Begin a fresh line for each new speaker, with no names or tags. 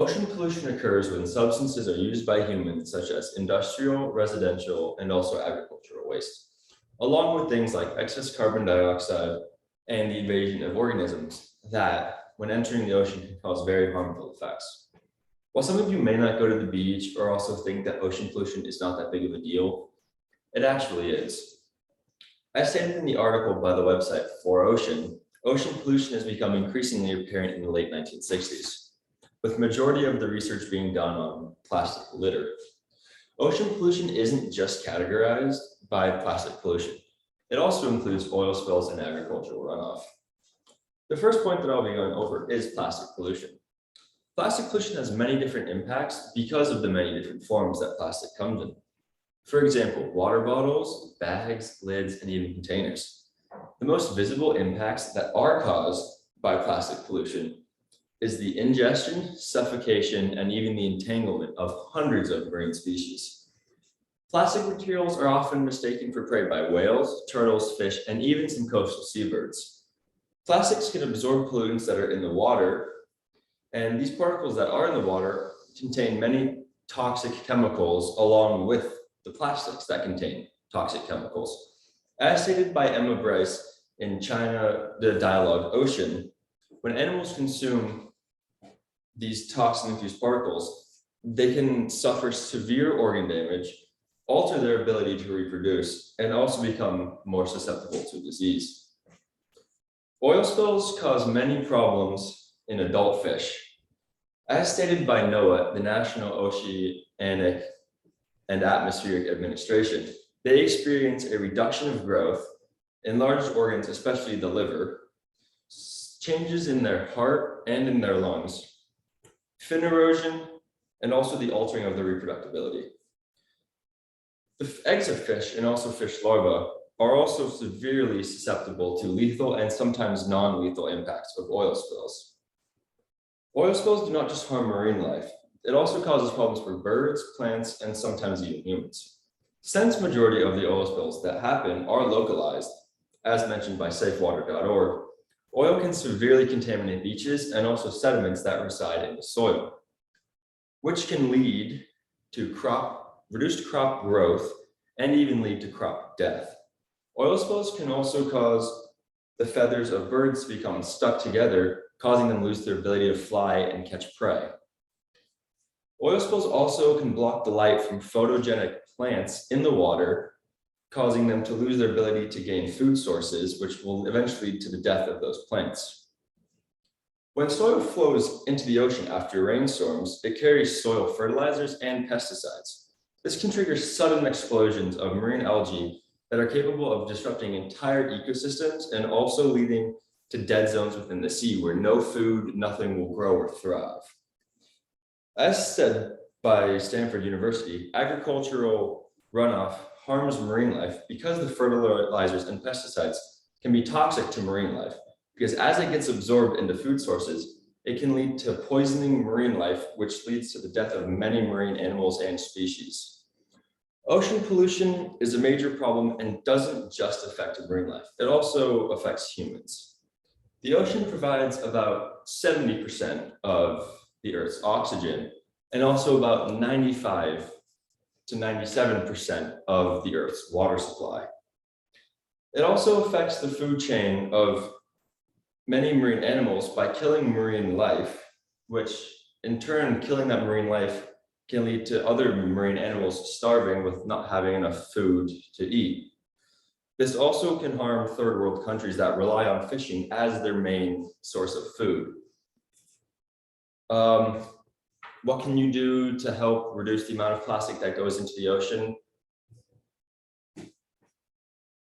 Ocean pollution occurs when substances are used by humans, such as industrial, residential, and also agricultural waste, along with things like excess carbon dioxide and the invasion of organisms that, when entering the ocean, can cause very harmful effects. While some of you may not go to the beach or also think that ocean pollution is not that big of a deal, it actually is. As stated in the article by the website 4Ocean, ocean pollution has become increasingly apparent in the late 1960s, with the majority of the research being done on plastic litter. Ocean pollution isn't just categorized by plastic pollution. It also includes oil spills and agricultural runoff. The first point that I'll be going over is plastic pollution. Plastic pollution has many different impacts because of the many different forms that plastic comes in. For example, water bottles, bags, lids, and even containers. The most visible impacts that are caused by plastic pollution is the ingestion, suffocation, and even the entanglement of hundreds of marine species. Plastic materials are often mistaken for prey by whales, turtles, fish, and even some coastal seabirds. Plastics can absorb pollutants that are in the water, and these particles that are in the water contain many toxic chemicals along with the plastics that contain toxic chemicals. As stated by Emma Bryce in China, the dialogue Ocean, when animals consume these toxin-infused particles, they can suffer severe organ damage, alter their ability to reproduce, and also become more susceptible to disease. Oil spills cause many problems in adult fish. As stated by NOAA, the National Oceanic and Atmospheric Administration, they experience a reduction of growth in large organs, especially the liver, changes in their heart and in their lungs, fin erosion, and also the altering of their reproducibility. The eggs of fish and also fish larvae are also severely susceptible to lethal and sometimes non-lethal impacts of oil spills. Oil spills do not just harm marine life. It also causes problems for birds, plants, and sometimes even humans. Since majority of the oil spills that happen are localized, as mentioned by safewater.org, oil can severely contaminate beaches and also sediments that reside in the soil, which can lead to reduced crop growth and even lead to crop death. Oil spills can also cause the feathers of birds to become stuck together, causing them to lose their ability to fly and catch prey. Oil spills also can block the light from photogenic plants in the water, causing them to lose their ability to gain food sources, which will eventually lead to the death of those plants. When soil flows into the ocean after rainstorms, it carries soil fertilizers and pesticides. This can trigger sudden explosions of marine algae that are capable of disrupting entire ecosystems and also leading to dead zones within the sea where no food, nothing will grow or thrive. As said by Stanford University, agricultural runoff harms marine life because the fertilizers and pesticides can be toxic to marine life, because as it gets absorbed into food sources, it can lead to poisoning marine life, which leads to the death of many marine animals and species. Ocean pollution is a major problem and doesn't just affect marine life, it also affects humans. The ocean provides about 70% of the Earth's oxygen and also about 95 to 97% of the Earth's water supply. It also affects the food chain of many marine animals by killing marine life, which in turn, killing that marine life can lead to other marine animals starving with not having enough food to eat. This also can harm third world countries that rely on fishing as their main source of food. What can you do to help reduce the amount of plastic that goes into the ocean?